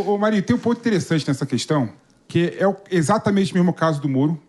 Ô, Marinho, tem um ponto interessante nessa questão, que é exatamente o mesmo caso do Moro,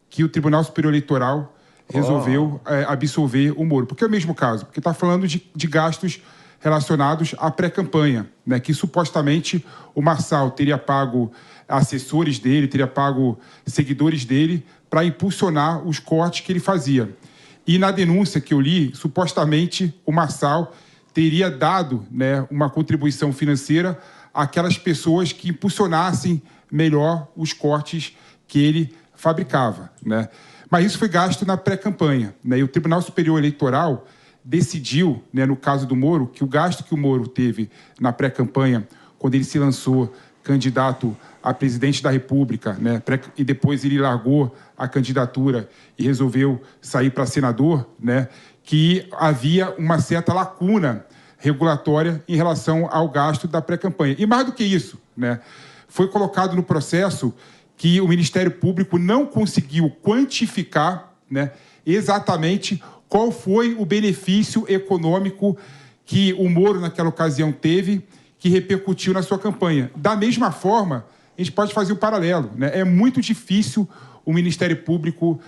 que o Tribunal Superior Eleitoral resolveu absolver o Moro. Porque é o mesmo caso, porque está falando de gastos relacionados à pré-campanha, né? Que supostamente o Marçal teria pago assessores dele, teria pago seguidores dele para impulsionar os cortes que ele fazia. E na denúncia que eu li, supostamente o Marçal teria dado, né, uma contribuição financeira àquelas pessoas que impulsionassem melhor os cortes que ele fabricava, né? Mas isso foi gasto na pré-campanha, né? E o Tribunal Superior Eleitoral decidiu, né, no caso do Moro, que o gasto que o Moro teve na pré-campanha, quando ele se lançou candidato a presidente da República, né, e depois ele largou a candidatura e resolveu sair para senador, né, que havia uma certa lacuna regulatória em relação ao gasto da pré-campanha. E mais do que isso, né, foi colocado no processo que o Ministério Público não conseguiu quantificar, né, exatamente qual foi o benefício econômico que o Moro, naquela ocasião, teve, que repercutiu na sua campanha. Da mesma forma, a gente pode fazer o paralelo, né? É muito difícil o Ministério Público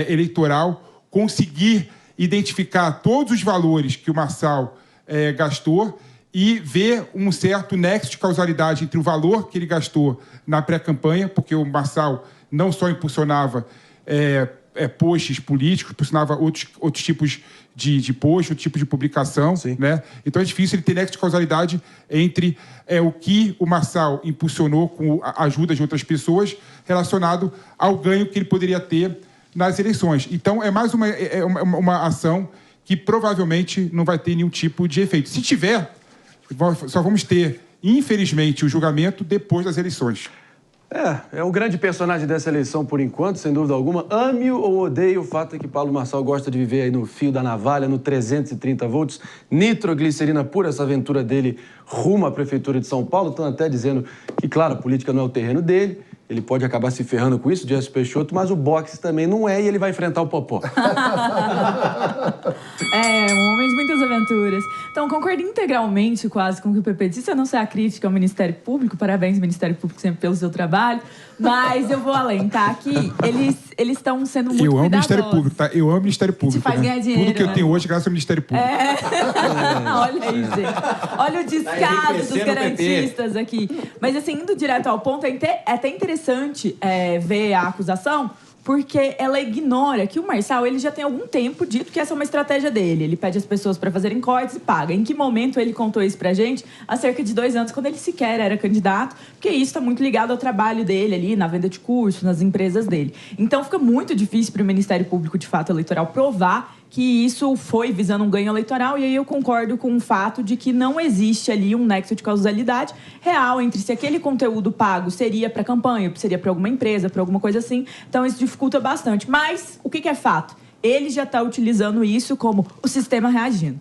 Eleitoral conseguir identificar todos os valores que o Marçal gastou e ver um certo nexo de causalidade entre o valor que ele gastou na pré-campanha, porque o Marçal não só impulsionava posts políticos, impulsionava outros tipos de post, outro tipo de publicação, né? Então é difícil ele ter nexo de causalidade entre o que o Marçal impulsionou com a ajuda de outras pessoas relacionado ao ganho que ele poderia ter nas eleições. Então é mais uma ação que provavelmente não vai ter nenhum tipo de efeito. Se tiver, só vamos ter, infelizmente, o julgamento depois das eleições. É o grande personagem dessa eleição, por enquanto, sem dúvida alguma. Ame ou odeie, o fato é que Paulo Marçal gosta de viver aí no fio da navalha, no 330 volts, nitroglicerina pura, essa aventura dele rumo à Prefeitura de São Paulo. Estão até dizendo que, claro, a política não é o terreno dele, ele pode acabar se ferrando com isso, Jesse Peixoto, mas o boxe também não é, e ele vai enfrentar o Popó. Um homem de muitas aventuras. Então, concordo integralmente quase com o que o PP disse, a não ser a crítica ao Ministério Público. Parabéns, Ministério Público, sempre pelo seu trabalho. Mas eu vou além, tá? Aqui, eles estão sendo muito cuidadosos. Eu amo o Ministério Público, tá? Eu amo o Ministério Público. Te faz ganhar dinheiro, tudo que eu né? tenho hoje, graças ao Ministério Público. Olha aí, gente. Olha o descaso dos garantistas aqui. Mas, assim, indo direto ao ponto, é até interessante ver a acusação, porque ela ignora que o Marçal, ele já tem algum tempo dito que essa é uma estratégia dele. Ele pede as pessoas para fazerem cortes e paga. Em que momento ele contou isso pra gente? Há cerca de 2 anos, quando ele sequer era candidato, porque isso está muito ligado ao trabalho dele ali, na venda de cursos, nas empresas dele. Então, fica muito difícil para o Ministério Público, de fato, eleitoral, provar que isso foi visando um ganho eleitoral, e aí eu concordo com o fato de que não existe ali um nexo de causalidade real entre se aquele conteúdo pago seria para campanha, seria para alguma empresa, para alguma coisa assim. Então isso dificulta bastante. Mas o que é fato? Ele já está utilizando isso como o sistema reagindo.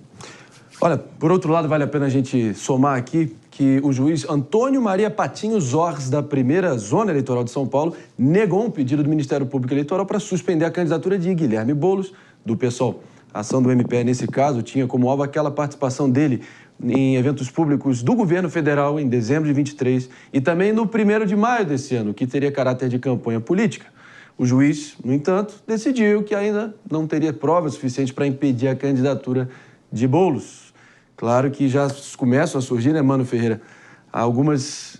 Olha, por outro lado, vale a pena a gente somar aqui que o juiz Antônio Maria Patinho Zorz, da primeira zona eleitoral de São Paulo, negou um pedido do Ministério Público Eleitoral para suspender a candidatura de Guilherme Boulos, do PSOL. A ação do MPE, nesse caso, tinha como alvo aquela participação dele em eventos públicos do governo federal em dezembro de 23 e também no 1º de maio desse ano, que teria caráter de campanha política. O juiz, no entanto, decidiu que ainda não teria prova suficiente para impedir a candidatura de Boulos. Claro que já começam a surgir, né, Mano Ferreira, algumas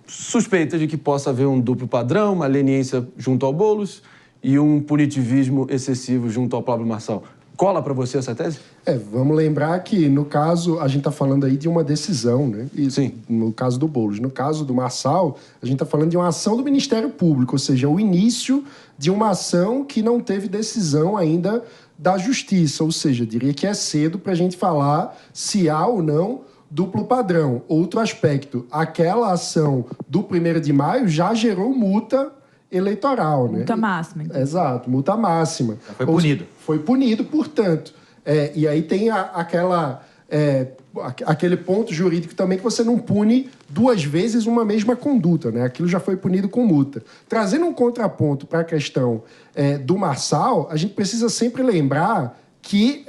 suspeitas de que possa haver um duplo padrão, uma leniência junto ao Boulos e um punitivismo excessivo junto ao Pablo Marçal. Cola para você essa tese? Vamos lembrar que, no caso, a gente está falando aí de uma decisão, né? Sim. No caso do Boulos. No caso do Marçal, a gente está falando de uma ação do Ministério Público, ou seja, o início de uma ação que não teve decisão ainda da Justiça, ou seja, diria que é cedo para a gente falar se há ou não duplo padrão. Outro aspecto, aquela ação do 1º de maio já gerou multa eleitoral, né? Multa máxima. Então. Exato, multa máxima. Foi punido. Foi punido, portanto. E aí tem aquele ponto jurídico também que você não pune 2 vezes uma mesma conduta, né? Aquilo já foi punido com multa. Trazendo um contraponto para a questão do Marçal, a gente precisa sempre lembrar que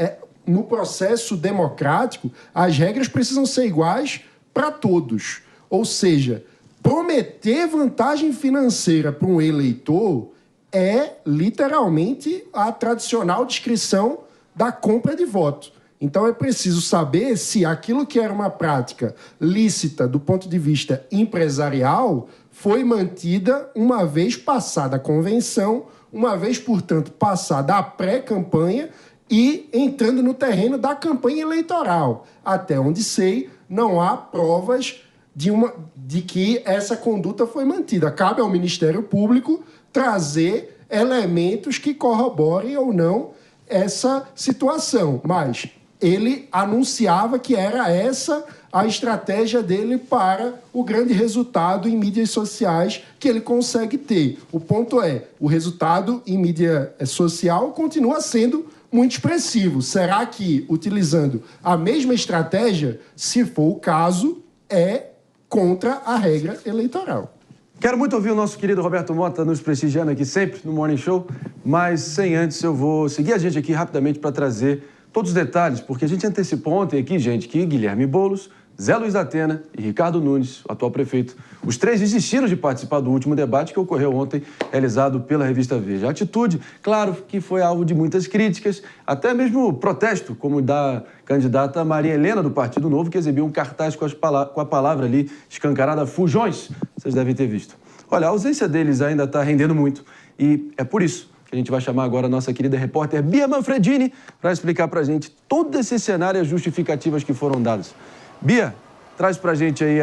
no processo democrático as regras precisam ser iguais para todos. Ou seja, prometer vantagem financeira para um eleitor é literalmente a tradicional descrição da compra de voto. Então é preciso saber se aquilo que era uma prática lícita do ponto de vista empresarial foi mantida uma vez passada a convenção, uma vez, portanto, passada a pré-campanha e entrando no terreno da campanha eleitoral. Até onde sei, não há provas de que essa conduta foi mantida. Cabe ao Ministério Público trazer elementos que corroborem ou não essa situação. Mas ele anunciava que era essa a estratégia dele para o grande resultado em mídias sociais que ele consegue ter. O ponto é, o resultado em mídia social continua sendo muito expressivo. Será que, utilizando a mesma estratégia, se for o caso, é contra a regra eleitoral? Quero muito ouvir o nosso querido Roberto Mota nos prestigiando aqui sempre no Morning Show, mas sem antes eu vou seguir a gente aqui rapidamente para trazer todos os detalhes, porque a gente antecipou ontem aqui, gente, que Guilherme Boulos, Zé Luiz da Atena e Ricardo Nunes, o atual prefeito, os três desistiram de participar do último debate que ocorreu ontem, realizado pela revista Veja. A atitude, claro, que foi alvo de muitas críticas, até mesmo protesto, como da candidata Maria Helena do Partido Novo, que exibiu um cartaz com a palavra ali escancarada, fujões, vocês devem ter visto. Olha, a ausência deles ainda está rendendo muito e é por isso que a gente vai chamar agora a nossa querida repórter Bia Manfredini para explicar para a gente todo esse cenário e as justificativas que foram dadas. Bia, traz pra gente aí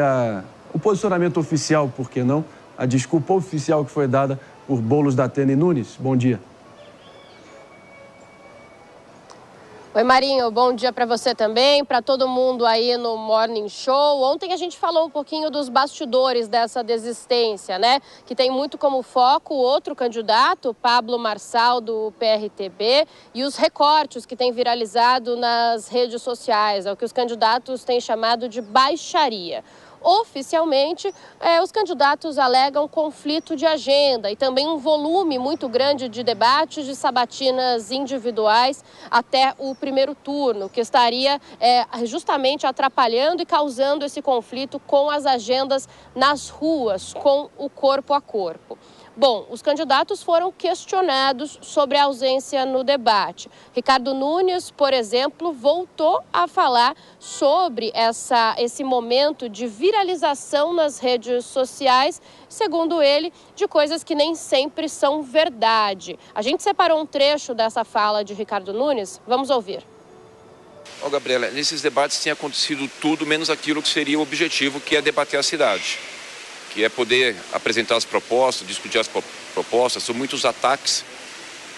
o posicionamento oficial, por que não? A desculpa oficial que foi dada por Boulos, da Atena e Nunes. Bom dia. Oi, Marinho, bom dia para você também, para todo mundo aí no Morning Show. Ontem a gente falou um pouquinho dos bastidores dessa desistência, né? Que tem muito como foco o outro candidato, Pablo Marçal, do PRTB, e os recortes que têm viralizado nas redes sociais, é o que os candidatos têm chamado de baixaria. Oficialmente, os candidatos alegam conflito de agenda e também um volume muito grande de debates de sabatinas individuais até o primeiro turno, que estaria justamente atrapalhando e causando esse conflito com as agendas nas ruas, com o corpo a corpo. Bom, os candidatos foram questionados sobre a ausência no debate. Ricardo Nunes, por exemplo, voltou a falar sobre esse momento de viralização nas redes sociais, segundo ele, de coisas que nem sempre são verdade. A gente separou um trecho dessa fala de Ricardo Nunes, vamos ouvir. Gabriela, nesses debates tem acontecido tudo menos aquilo que seria o objetivo, que é debater a cidade. Que é poder apresentar as propostas, discutir as propostas. São muitos ataques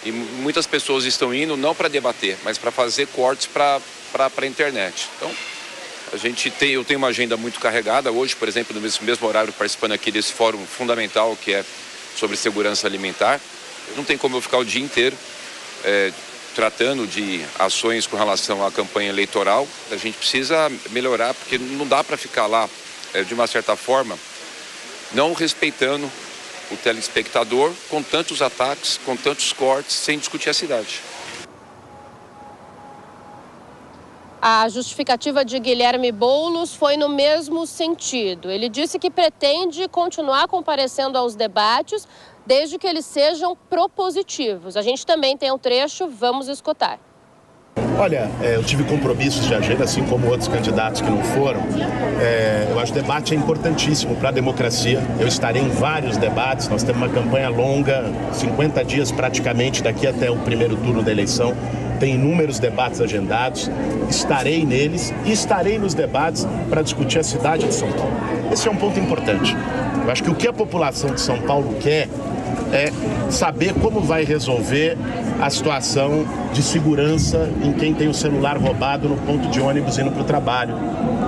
e muitas pessoas estão indo não para debater, mas para fazer cortes para a internet. Então, eu tenho uma agenda muito carregada. Hoje, por exemplo, no mesmo horário, participando aqui desse fórum fundamental que é sobre segurança alimentar. Não tem como eu ficar o dia inteiro tratando de ações com relação à campanha eleitoral. A gente precisa melhorar, porque não dá para ficar lá, de uma certa forma, não respeitando o telespectador, com tantos ataques, com tantos cortes, sem discutir a cidade. A justificativa de Guilherme Boulos foi no mesmo sentido. Ele disse que pretende continuar comparecendo aos debates, desde que eles sejam propositivos. A gente também tem um trecho, vamos escutar. Olha, eu tive compromissos de agenda, assim como outros candidatos que não foram. Eu acho que o debate é importantíssimo para a democracia. Eu estarei em vários debates, nós temos uma campanha longa, 50 dias praticamente daqui até o primeiro turno da eleição. Tem inúmeros debates agendados, estarei neles e estarei nos debates para discutir a cidade de São Paulo. Esse é um ponto importante. Eu acho que o que a população de São Paulo quer é saber como vai resolver a situação de segurança em quem tem o celular roubado no ponto de ônibus indo para o trabalho.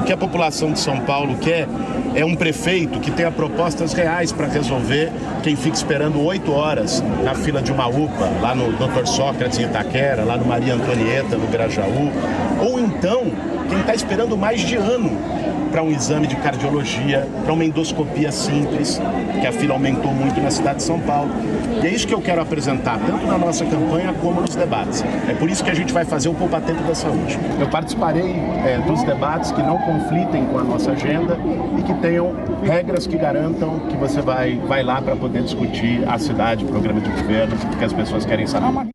O que a população de São Paulo quer é um prefeito que tenha propostas reais para resolver quem fica esperando 8 horas na fila de uma UPA, lá no Dr. Sócrates em Itaquera, lá no Maria Antonieta, no Grajaú, ou então quem está esperando mais de ano para um exame de cardiologia, para uma endoscopia simples, que a fila aumentou muito na cidade de São Paulo. E é isso que eu quero apresentar, tanto na nossa campanha como nos debates. É por isso que a gente vai fazer o Poupa Tempo da Saúde. Eu participarei dos debates que não conflitem com a nossa agenda e que tenham regras que garantam que você vai lá para poder discutir a cidade, programa de governo, que as pessoas querem saber.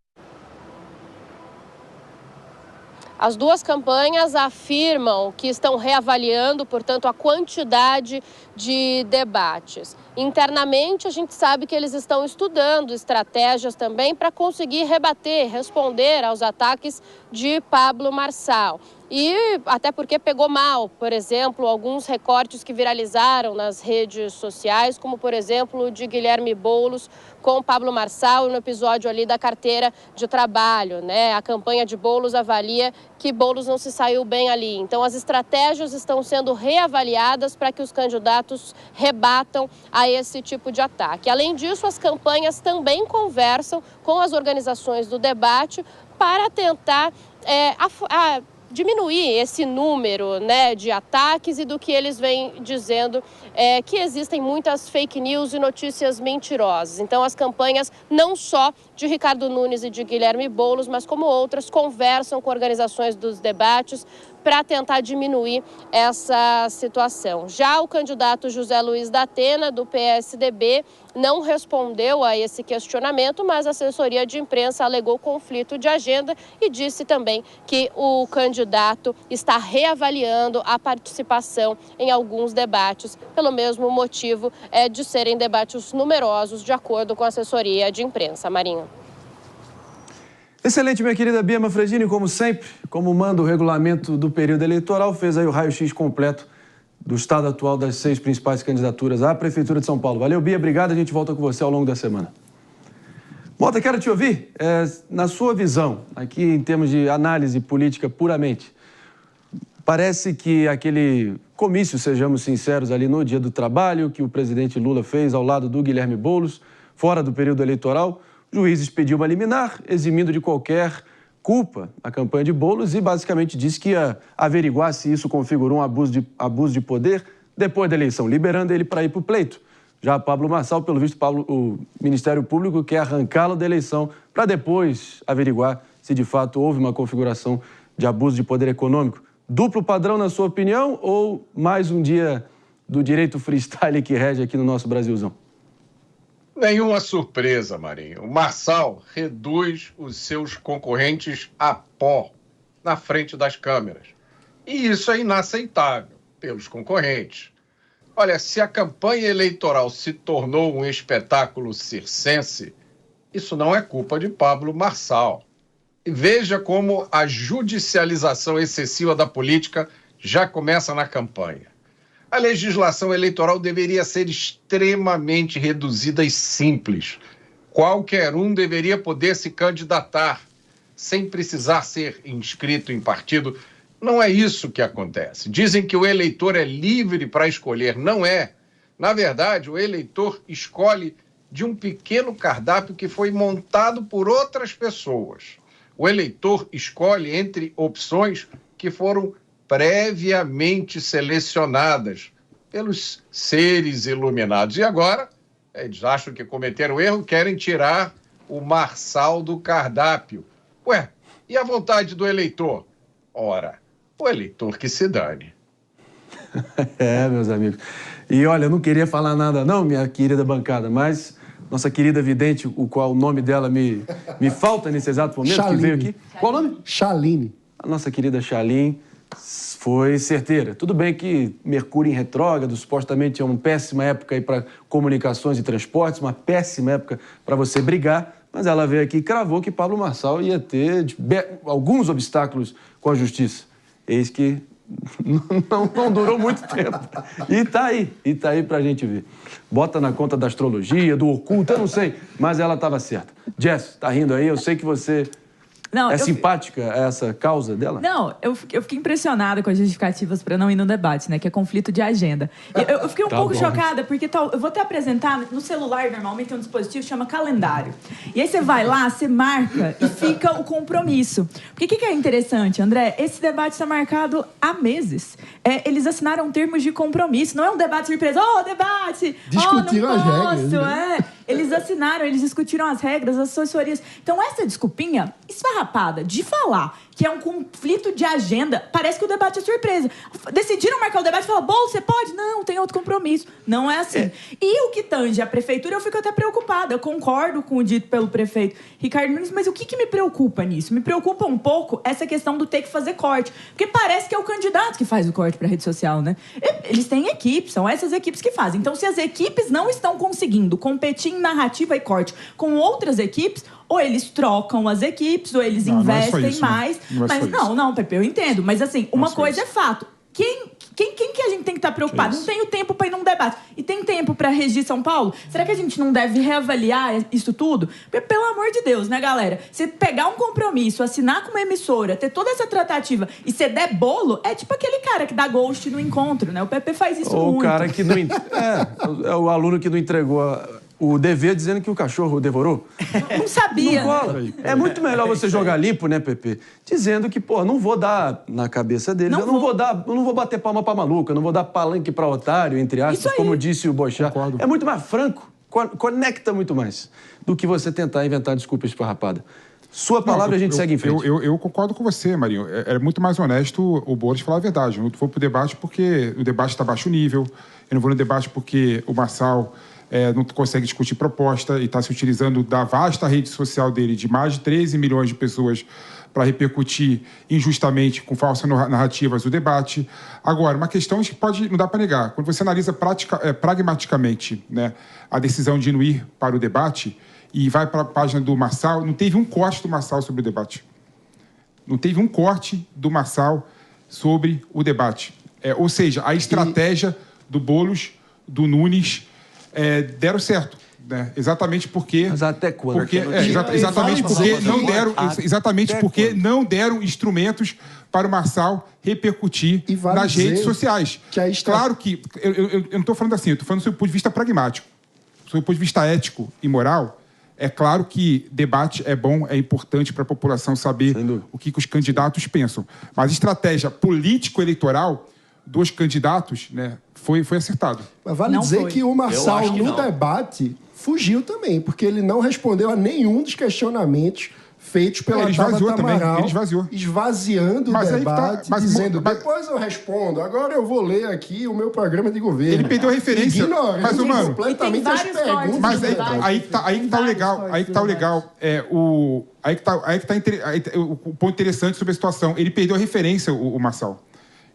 As duas campanhas afirmam que estão reavaliando, portanto, a quantidade de debates. Internamente, a gente sabe que eles estão estudando estratégias também para conseguir responder aos ataques de Pablo Marçal. E até porque pegou mal, por exemplo, alguns recortes que viralizaram nas redes sociais, como, por exemplo, o de Guilherme Boulos com Pablo Marçal no episódio ali da carteira de trabalho, né? A campanha de Boulos avalia que Boulos não se saiu bem ali. Então, as estratégias estão sendo reavaliadas para que os candidatos rebatam a esse tipo de ataque. Além disso, as campanhas também conversam com as organizações do debate para tentar diminuir esse número, né, de ataques e do que eles vêm dizendo que existem muitas fake news e notícias mentirosas. Então, as campanhas, não só de Ricardo Nunes e de Guilherme Boulos, mas como outras, conversam com organizações dos debates para tentar diminuir essa situação. Já o candidato José Luiz da Atena, do PSDB, não respondeu a esse questionamento, mas a assessoria de imprensa alegou conflito de agenda e disse também que o candidato está reavaliando a participação em alguns debates, pelo mesmo motivo de serem debates numerosos, de acordo com a assessoria de imprensa. Marinho. Excelente, minha querida Bia Manfredini, como sempre, como manda o regulamento do período eleitoral, fez aí o raio-x completo do estado atual das 6 principais candidaturas à Prefeitura de São Paulo. Valeu, Bia, obrigado, a gente volta com você ao longo da semana. Mota, quero te ouvir, na sua visão, aqui em termos de análise política puramente, parece que aquele comício, sejamos sinceros, ali no Dia do Trabalho, que o presidente Lula fez ao lado do Guilherme Boulos, fora do período eleitoral, o juiz expediu uma liminar, eximindo de qualquer culpa a campanha de Boulos e basicamente disse que ia averiguar se isso configurou um abuso de poder depois da eleição, liberando ele para ir para o pleito. Já Pablo Marçal, pelo visto, o Ministério Público quer arrancá-lo da eleição para depois averiguar se de fato houve uma configuração de abuso de poder econômico. Duplo padrão, na sua opinião, ou mais um dia do direito freestyle que rege aqui no nosso Brasilzão? Nenhuma surpresa, Marinho. O Marçal reduz os seus concorrentes a pó na frente das câmeras. E isso é inaceitável pelos concorrentes. Olha, se a campanha eleitoral se tornou um espetáculo circense, isso não é culpa de Pablo Marçal. E veja como a judicialização excessiva da política já começa na campanha. A legislação eleitoral deveria ser extremamente reduzida e simples. Qualquer um deveria poder se candidatar sem precisar ser inscrito em partido. Não é isso que acontece. Dizem que o eleitor é livre para escolher. Não é. Na verdade, o eleitor escolhe de um pequeno cardápio que foi montado por outras pessoas. O eleitor escolhe entre opções que foram previamente selecionadas pelos seres iluminados. E agora, eles acham que cometeram erro, querem tirar o Marçal do cardápio. Ué, e a vontade do eleitor? Ora, o eleitor que se dane. Meus amigos. E olha, eu não queria falar nada não, minha querida bancada, mas nossa querida vidente, o qual o nome dela me falta nesse exato momento, Chaline. que veio aqui. Qual o nome? Chaline. A nossa querida Chaline foi certeira. Tudo bem que Mercúrio em retrógrado, supostamente é uma péssima época para comunicações e transportes, uma péssima época para você brigar, mas ela veio aqui e cravou que Pablo Marçal ia ter alguns obstáculos com a justiça. Eis que não durou muito tempo. E tá aí pra gente ver. Bota na conta da astrologia, do oculto, eu não sei, mas ela estava certa. Jess, tá rindo aí? Eu sei que você Não, É simpática essa causa dela? Não, eu fiquei impressionada com as justificativas para não ir no debate, né? Que é conflito de agenda. Eu fiquei um pouco chocada, porque eu vou te apresentar no celular, normalmente tem um dispositivo que chama calendário. E aí você vai lá, você marca e fica o compromisso. Porque o que é interessante, André? Esse debate está marcado há meses. Eles assinaram termos de compromisso. Não é um debate surpresa. Debate! Discutiram não posso, as regras. Né? Eles assinaram, eles discutiram as regras, as assessorias. Então, essa desculpinha esfarrapada de falar que é um conflito de agenda, parece que o debate é surpresa. Decidiram marcar o debate e falaram, Boulos, você pode? Não, tem outro compromisso. Não é assim. E o que tange a prefeitura, eu fico até preocupada. Eu concordo com o dito pelo prefeito Ricardo Nunes, mas o que me preocupa nisso? Me preocupa um pouco essa questão do ter que fazer corte. Porque parece que é o candidato que faz o corte para a rede social, né? Eles têm equipes, são essas equipes que fazem. Então, se as equipes não estão conseguindo competir em narrativa e corte com outras equipes, ou eles trocam as equipes, ou eles investem mais. Mas não, Pepe, eu entendo. Mas assim, uma coisa é fato. Quem que a gente tem que estar preocupado? Não tenho tempo para ir num debate. E tem tempo para regir São Paulo? Será que a gente não deve reavaliar isso tudo? Porque, pelo amor de Deus, né, galera? Você pegar um compromisso, assinar com uma emissora, ter toda essa tratativa e você der bolo, é tipo aquele cara que dá ghost no encontro, né? O Pepe faz isso muito. O cara que não... é o aluno que não entregou o dever dizendo que o cachorro devorou. Não sabia. Não cola. É muito melhor você jogar limpo, né, Pepe? Dizendo que, não vou dar na cabeça dele. Eu não vou bater palma pra maluca, eu não vou dar palanque pra otário, entre aspas, como disse o Boixá. É muito mais franco, conecta muito mais do que você tentar inventar desculpas esfarrapada. Sua palavra, a gente segue em frente. Eu concordo com você, Marinho. É muito mais honesto o Boulos falar a verdade. Eu não vou pro debate porque o debate está baixo nível. Eu não vou no debate porque o Marçal não consegue discutir proposta e está se utilizando da vasta rede social dele, de mais de 13 milhões de pessoas, para repercutir injustamente, com falsas narrativas, o debate. Agora, uma questão que não dá para negar. Quando você analisa pragmaticamente, né, a decisão de não ir para o debate e vai para a página do Marçal, não teve um corte do Marçal sobre o debate. Não teve um corte do Marçal sobre o debate. Ou seja, a estratégia do Boulos, do Nunes, deram certo, né? Exatamente porque... Mas até quando? Exatamente porque não deram instrumentos para o Marçal repercutir nas redes sociais. Claro que... Eu não estou falando assim, eu estou falando do ponto de vista pragmático. Do ponto de vista ético e moral, é claro que debate é bom, é importante para a população saber o que os candidatos pensam. Mas a estratégia político-eleitoral dos candidatos, né, foi acertado. Mas vale dizer que o Marçal, no debate, fugiu também, porque ele não respondeu a nenhum dos questionamentos feitos pela Tabata Amaral. Ele esvaziou. Esvaziando o debate, dizendo, depois eu respondo, agora eu vou ler aqui o meu programa de governo. Ele perdeu a referência. Mas, mano, completamente as perguntas. Mas aí que tá o legal. Aí que tá o legal. O ponto interessante sobre a situação. Ele perdeu a referência, o Marçal.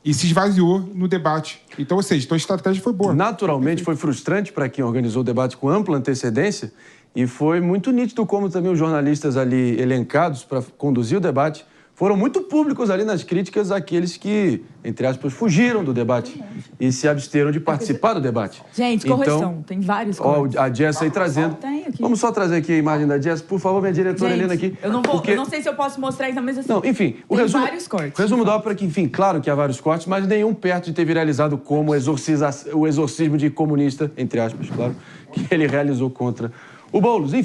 E se esvaziou no debate. Então, ou seja, a estratégia foi boa. Naturalmente, foi frustrante para quem organizou o debate com ampla antecedência e foi muito nítido como também os jornalistas ali elencados para conduzir o debate foram muito públicos ali nas críticas àqueles que, entre aspas, fugiram do debate e se absteram de participar do debate. Gente, correção, tem vários cortes. A Jess aí trazendo. Vamos só trazer aqui a imagem da Jess, por favor, minha diretora Helena aqui. Eu não sei se eu posso mostrar isso, mas assim. Não, enfim, vários cortes. O resumo da ópera é que, enfim, claro que há vários cortes, mas nenhum perto de ter viralizado como o exorcismo de comunista, entre aspas, claro, que ele realizou contra o Boulos. Enfim.